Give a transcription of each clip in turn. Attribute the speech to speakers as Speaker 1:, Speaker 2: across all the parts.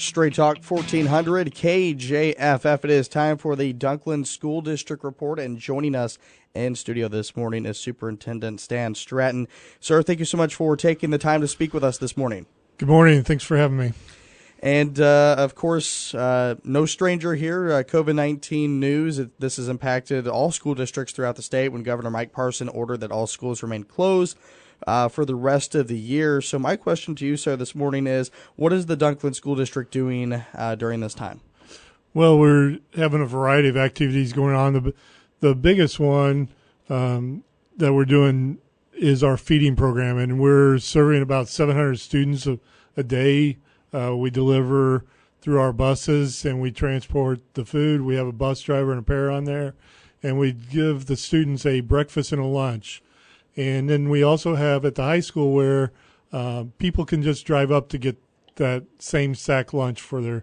Speaker 1: Straight Talk 1400 KJFF. It is time for the Dunklin School District Report, and joining us in studio this morning is Superintendent Stan Stratton. Sir, thank you so much for taking the time to speak with us this morning.
Speaker 2: Good morning. Thanks for having me.
Speaker 1: And, of course, no stranger here, COVID-19 news. This has impacted all school districts throughout the state when Governor Mike Parson ordered that all schools remain closed for the rest of the year. So my question to you, sir, this morning is, what is the Dunklin School District doing during this time?
Speaker 2: Well, we're having a variety of activities going on. The biggest one that we're doing is our feeding program, and we're serving about 700 students a day. We deliver through our buses, and we transport the food. We have a bus driver and a pair on there, and we give the students a breakfast and a lunch. And then we also have at the high school where people can just drive up to get that same sack lunch for their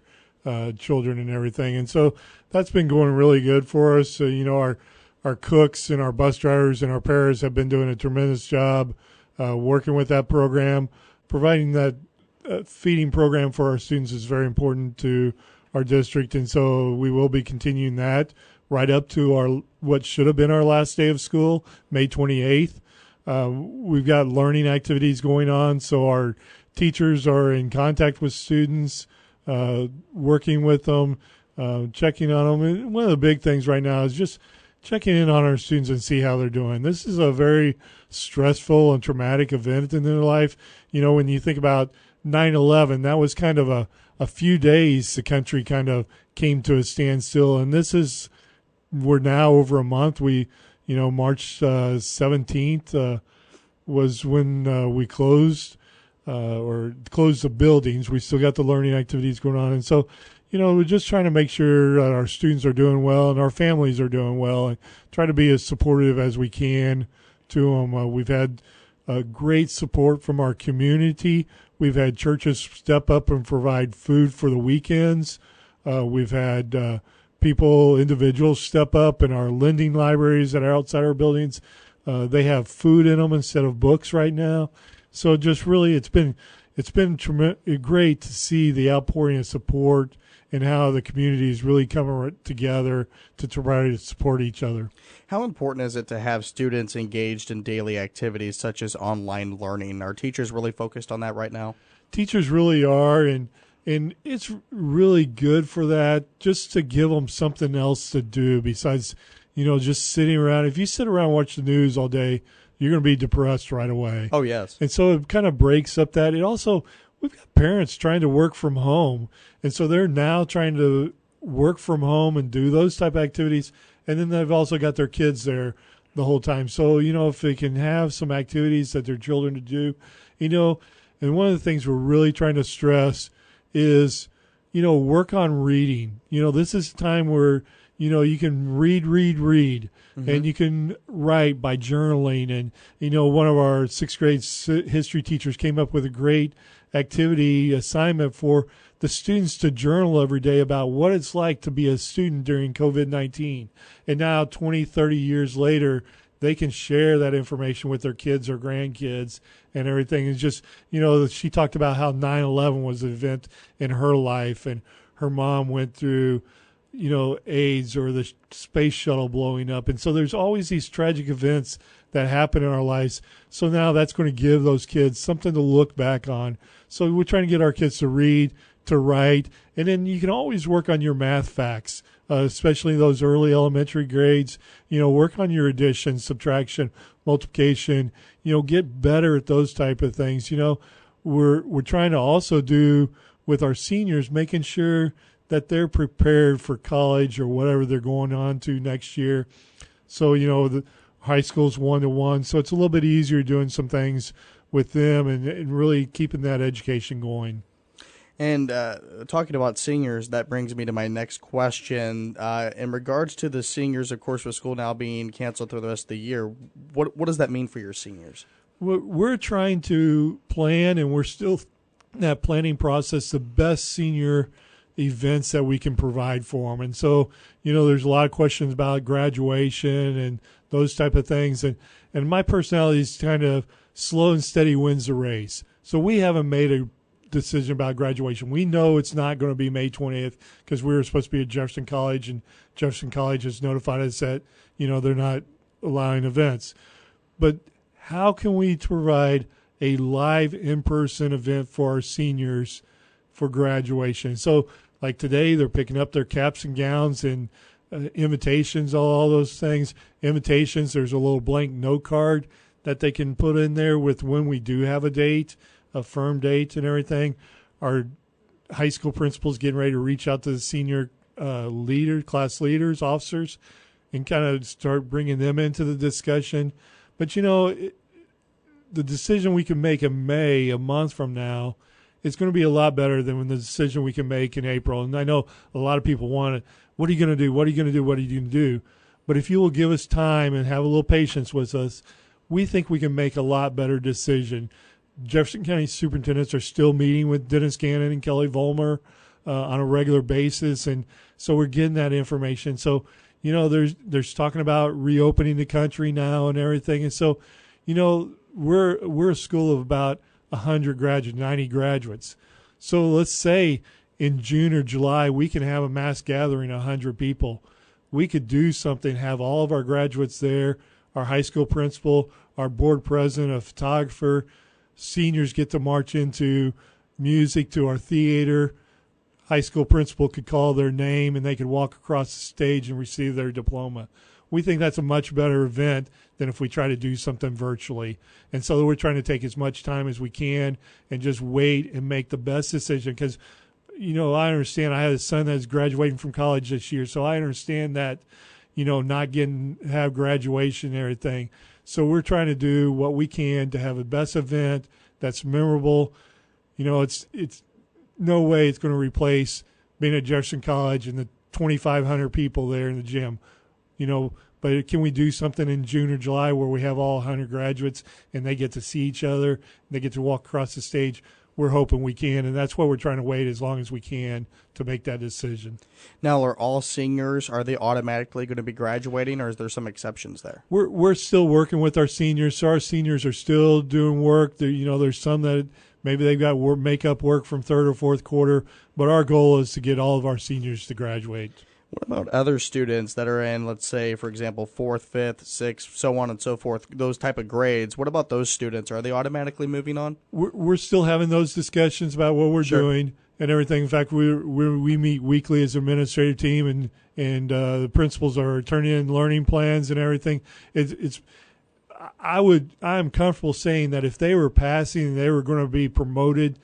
Speaker 2: children and everything. And so that's been going really good for us. So, our cooks and our bus drivers and our pairs have been doing a tremendous job working with that program. Providing that feeding program for our students is very important to our district, and so we will be continuing that right up to what should have been our last day of school, May 28th. We've got learning activities going on, so our teachers are in contact with students, working with them, checking on them. And one of the big things right now is just checking in on our students and see how they're doing. This is a very stressful and traumatic event in their life. When you think about 9/11, that was kind of a few days the country kind of came to a standstill, and we're now over a month. March 17th was when we closed the buildings. We still got the learning activities going on. And so, we're just trying to make sure that our students are doing well and our families are doing well, and try to be as supportive as we can to them. We've had great support from our community. We've had churches step up and provide food for the weekends. We've had individuals step up in our lending libraries that are outside our buildings. They have food in them instead of books right now. So just really, it's been great to see the outpouring of support and how the community is really coming together to try to support each other.
Speaker 1: How important is it to have students engaged in daily activities such as online learning? Are teachers really focused on that right now?
Speaker 2: Teachers really are, and it's really good for that, just to give them something else to do besides, just sitting around. If you sit around and watch the news all day, you're going to be depressed right away.
Speaker 1: Oh, yes.
Speaker 2: And so it kind of breaks up that. It also, we've got parents trying to work from home, and so they're now trying to work from home and do those type of activities, and then they've also got their kids there the whole time. So, if they can have some activities that their children to do, and one of the things we're really trying to stress is, work on reading. This is a time where, you can read, mm-hmm. and you can write by journaling. And, one of our sixth grade history teachers came up with a great activity assignment for the students to journal every day about what it's like to be a student during COVID-19. And now 20, 30 years later, they can share that information with their kids or grandkids and everything. It's just, she talked about how 9/11 was an event in her life, and her mom went through, AIDS or the space shuttle blowing up. And so there's always these tragic events that happen in our lives. So now that's going to give those kids something to look back on. So we're trying to get our kids to read, to write, and then you can always work on your math facts. Especially those early elementary grades, work on your addition, subtraction, multiplication, get better at those type of things. We're trying to also do with our seniors, making sure that they're prepared for college or whatever they're going on to next year. So, the high school's 1-to-1, so it's a little bit easier doing some things with them and really keeping that education going.
Speaker 1: And talking about seniors, that brings me to my next question. In regards to the seniors, of course, with school now being canceled through the rest of the year, what does that mean for your seniors?
Speaker 2: We're trying to plan, and we're still in that planning process, the best senior events that we can provide for them. And so, there's a lot of questions about graduation and those type of things. And my personality is kind of slow and steady wins the race. So we haven't made a decision about graduation. We know it's not going to be May 20th because we were supposed to be at Jefferson College, and Jefferson College has notified us that, they're not allowing events. But how can we provide a live in-person event for our seniors for graduation? So like today, they're picking up their caps and gowns and invitations, all those things. Invitations, there's a little blank note card that they can put in there with when we do have a date, a firm date and everything. Our high school principals getting ready to reach out to the senior class leaders, officers, and kind of start bringing them into the discussion. But, the decision we can make in May, a month from now, it's going to be a lot better than the decision we can make in April. And I know a lot of people want it. What are you going to do? What are you going to do? What are you going to do? But if you will give us time and have a little patience with us, we think we can make a lot better decision. Jefferson County superintendents are still meeting with Dennis Gannon and Kelly Vollmer on a regular basis. And so we're getting that information. So, there's talking about reopening the country now and everything. And so, we're a school of about 100 graduates, 90 graduates. So let's say in June or July, we can have a mass gathering of 100 people. We could do something, have all of our graduates there, our high school principal, our board president, a photographer, seniors get to march into music to our theater. High school principal could call their name and they could walk across the stage and receive their diploma. We think that's a much better event than if we try to do something virtually. And so we're trying to take as much time as we can and just wait and make the best decision. Because, I understand I have a son that's graduating from college this year, so I understand that, not have graduation and everything. So we're trying to do what we can to have the best event that's memorable. It's no way it's going to replace being at Jefferson College and the 2,500 people there in the gym. But can we do something in June or July where we have all 100 graduates and they get to see each other, and they get to walk across the stage? We're hoping we can, and that's why we're trying to wait as long as we can to make that decision.
Speaker 1: Now, are all seniors, are they automatically going to be graduating, or is there some exceptions there?
Speaker 2: We're still working with our seniors, so our seniors are still doing work. There's some that maybe they've got makeup work from third or fourth quarter, but our goal is to get all of our seniors to graduate.
Speaker 1: What about other students that are in, let's say, for example, 4th, 5th, 6th, so on and so forth, those type of grades? What about those students? Are they automatically moving on?
Speaker 2: We're still having those discussions about what we're doing and everything. In fact, we meet weekly as an administrative team, and the principals are turning in learning plans and everything. I'm comfortable saying that if they were passing and they were going to be promoted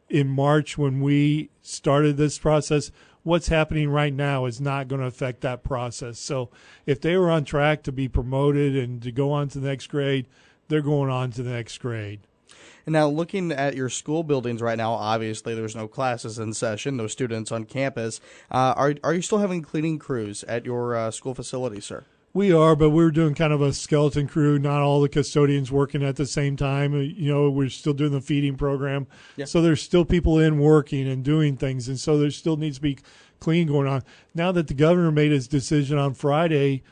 Speaker 2: in March when we started this process, what's happening right now is not going to affect that process. So if they were on track to be promoted and to go on to the next grade, they're going on to the next grade.
Speaker 1: And now looking at your school buildings right now, obviously there's no classes in session, no students on campus. Are you still having cleaning crews at your school facility, sir?
Speaker 2: We are, but we're doing kind of a skeleton crew, not all the custodians working at the same time. We're still doing the feeding program. Yeah. So there's still people in working and doing things, and so there still needs to be clean going on. Now that the governor made his decision on Friday,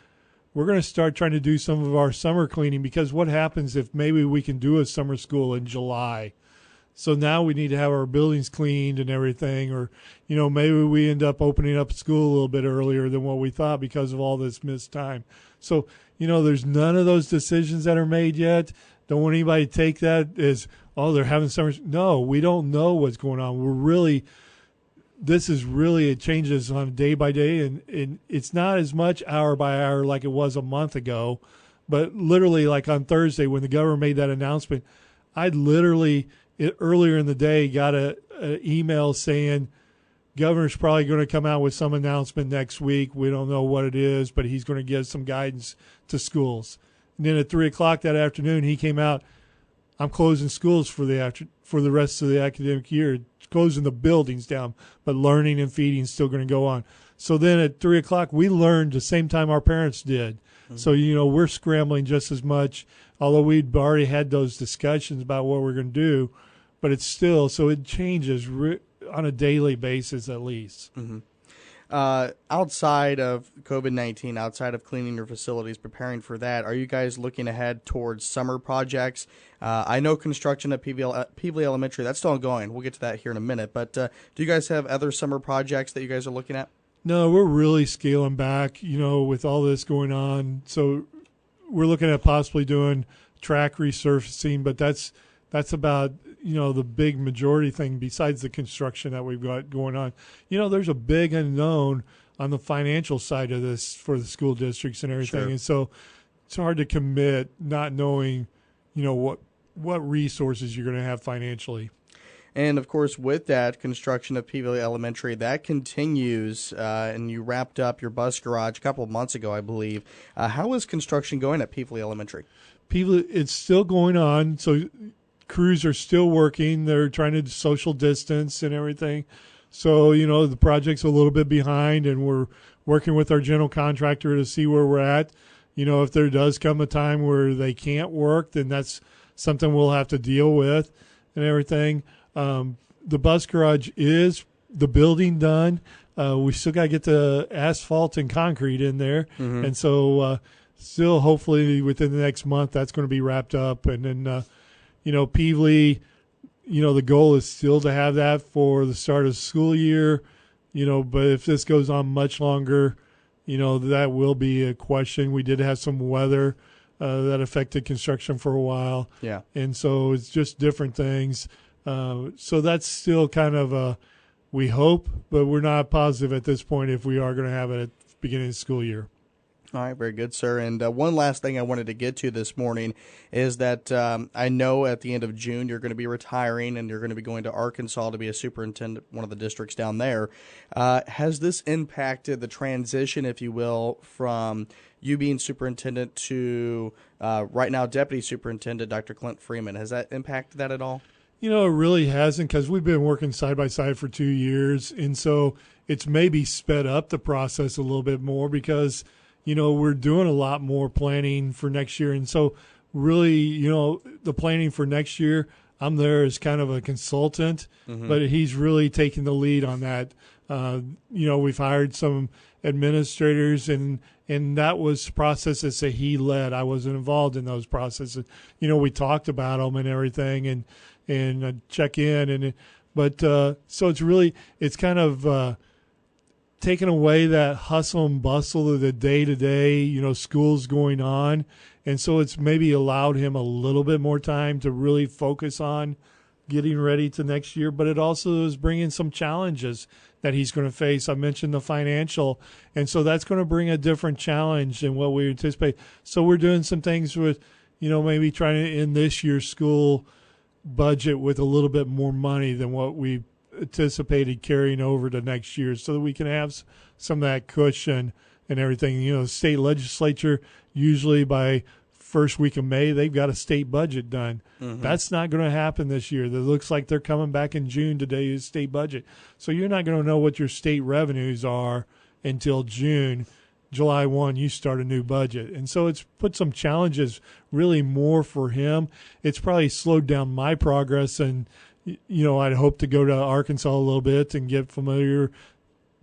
Speaker 2: we're going to start trying to do some of our summer cleaning, because what happens if maybe we can do a summer school in July? So now we need to have our buildings cleaned and everything, or, maybe we end up opening up school a little bit earlier than what we thought because of all this missed time. So, there's none of those decisions that are made yet. Don't want anybody to take that as, they're having summer. No, we don't know what's going on. It changes on day by day, and it's not as much hour by hour like it was a month ago, but literally like on Thursday when the governor made that announcement, earlier in the day got an email saying governor's probably going to come out with some announcement next week. We don't know what it is, but he's going to give some guidance to schools. And then at 3:00 that afternoon, he came out, I'm closing schools for the rest of the academic year, closing the buildings down, but learning and feeding is still going to go on. So then at 3:00, we learned the same time our parents did. Mm-hmm. So, we're scrambling just as much, although we'd already had those discussions about what we're going to do, but it's still, so it changes on a daily basis at least.
Speaker 1: Mm-hmm. outside of COVID-19, outside of cleaning your facilities, preparing for that, are you guys looking ahead towards summer projects? I know construction at Peevely Elementary, that's still ongoing. We'll get to that here in a minute. But do you guys have other summer projects that you guys are looking at?
Speaker 2: No, we're really scaling back, with all this going on. So we're looking at possibly doing track resurfacing, but that's about, the big majority thing besides the construction that we've got going on. There's a big unknown on the financial side of this for the school districts and everything.
Speaker 1: Sure.
Speaker 2: And so it's hard to commit not knowing, what resources you're going to have financially.
Speaker 1: And, of course, with that, construction of Peevely Elementary, that continues, and you wrapped up your bus garage a couple of months ago, I believe. How is construction going at Peevely Elementary?
Speaker 2: Peevely, it's still going on, so crews are still working. They're trying to social distance and everything. So, the project's a little bit behind, and we're working with our general contractor to see where we're at. If there does come a time where they can't work, then that's something we'll have to deal with and everything. The bus garage is the building done. We still got to get the asphalt and concrete in there. Mm-hmm. And so still hopefully within the next month that's going to be wrapped up. And then, Peevely, the goal is still to have that for the start of the school year, but if this goes on much longer, that will be a question. We did have some weather that affected construction for a while.
Speaker 1: Yeah.
Speaker 2: And so it's just different things. So that's still kind of we hope, but we're not positive at this point if we are going to have it at the beginning of the school year.
Speaker 1: All right, very good, sir. And one last thing I wanted to get to this morning is that I know at the end of June you're going to be retiring and you're going to be going to Arkansas to be a superintendent, one of the districts down there. Has this impacted the transition, if you will, from you being superintendent to right now Deputy Superintendent Dr. Clint Freeman? Has that impacted that at all?
Speaker 2: It really hasn't, because we've been working side by side for 2 years. And so it's maybe sped up the process a little bit more because, we're doing a lot more planning for next year. And so really, the planning for next year, I'm there as kind of a consultant, mm-hmm. but he's really taking the lead on that. We've hired some administrators and that was processes that he led. I wasn't involved in those processes. We talked about them and everything and check in but so it's kind of taking away that hustle and bustle of the day-to-day, schools going on. And so it's maybe allowed him a little bit more time to really focus on getting ready to next year. But it also is bringing some challenges that he's going to face. I mentioned the financial. And so that's going to bring a different challenge than what we anticipate. So we're doing some things with, maybe trying to end this year's school budget with a little bit more money than what we anticipated carrying over to next year so that we can have some of that cushion and everything. The state legislature, usually by first week of May, they've got a state budget done. Mm-hmm. That's not going to happen this year. It looks like they're coming back in June to do a state budget. So you're not going to know what your state revenues are until June. July 1, you start a new budget. And so it's put some challenges really more for him. It's probably slowed down my progress, and I'd hope to go to Arkansas a little bit and get familiar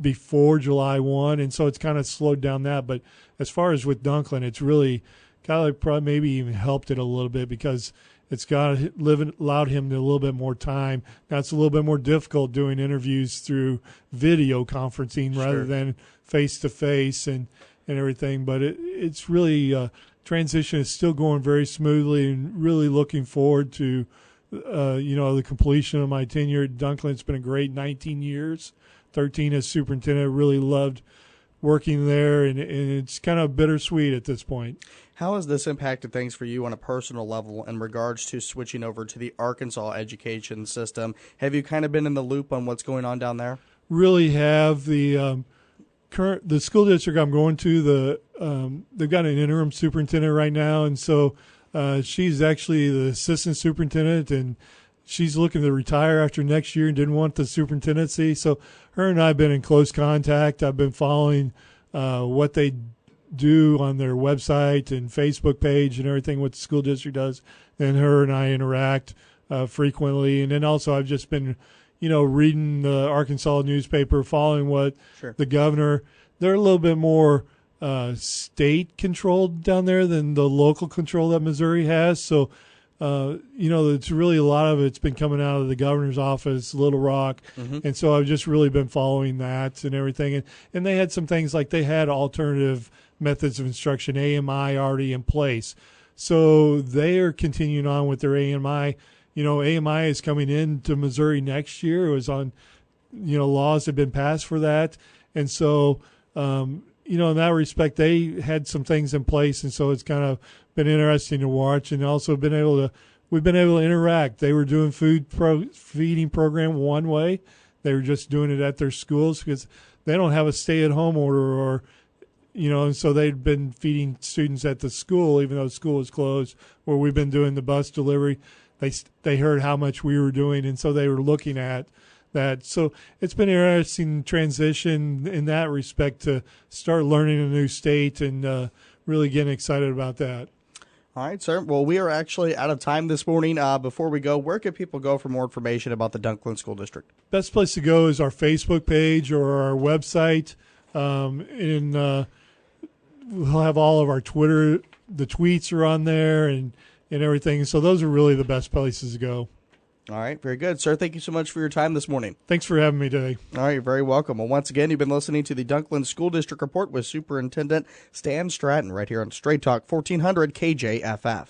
Speaker 2: before July 1. And so it's kind of slowed down that. But as far as with Dunklin, it's really kind of probably maybe even helped it a little bit because it's allowed him a little bit more time. Now it's a little bit more difficult doing interviews through video conferencing rather than face-to-face and everything. But it's really transition is still going very smoothly, and really looking forward to the completion of my tenure at Dunklin. It's been a great 19 years, 13 as superintendent. I really loved working there, and it's kind of bittersweet at this point.
Speaker 1: How has this impacted things for you on a personal level in regards to switching over to the Arkansas education system? Have you kind of been in the loop on what's going on down there?
Speaker 2: Really have. The school district I'm going to, they've got an interim superintendent right now, and so she's actually the assistant superintendent, and she's looking to retire after next year and didn't want the superintendency. So her and I have been in close contact. I've been following what they do on their website and Facebook page and everything, what the school district does. And her and I interact frequently. And then also I've just been, reading the Arkansas newspaper, following what
Speaker 1: Sure.
Speaker 2: the governor, they're a little bit more state controlled down there than the local control that Missouri has. So, it's really a lot of it's been coming out of the governor's office, Little Rock. And so I've just really been following that and everything. And they had some things like they had alternative methods of instruction, AMI, already in place. So they are continuing on with their AMI. AMI is coming into Missouri next year. It was on, laws have been passed for that. And so, in that respect, they had some things in place. And so it's kind of been interesting to watch, and also we've been able to interact. They were doing feeding program one way. They were just doing it at their schools because they don't have a stay-at-home order and so they'd been feeding students at the school, even though the school was closed, where we've been doing the bus delivery. They heard how much we were doing, and so they were looking at that. So it's been an interesting transition in that respect to start learning a new state and really getting excited about that.
Speaker 1: All right, sir. Well, we are actually out of time this morning. Before we go, where can people go for more information about the Dunklin School District?
Speaker 2: Best place to go is our Facebook page or our website. We'll have all of our Twitter, the tweets are on there and everything. So those are really the best places to go.
Speaker 1: All right, very good. Sir, thank you so much for your time this morning.
Speaker 2: Thanks for having me today.
Speaker 1: All right, you're very welcome. Well, once again, you've been listening to the Dunklin School District Report with Superintendent Stan Stratton right here on Straight Talk 1400 KJFF.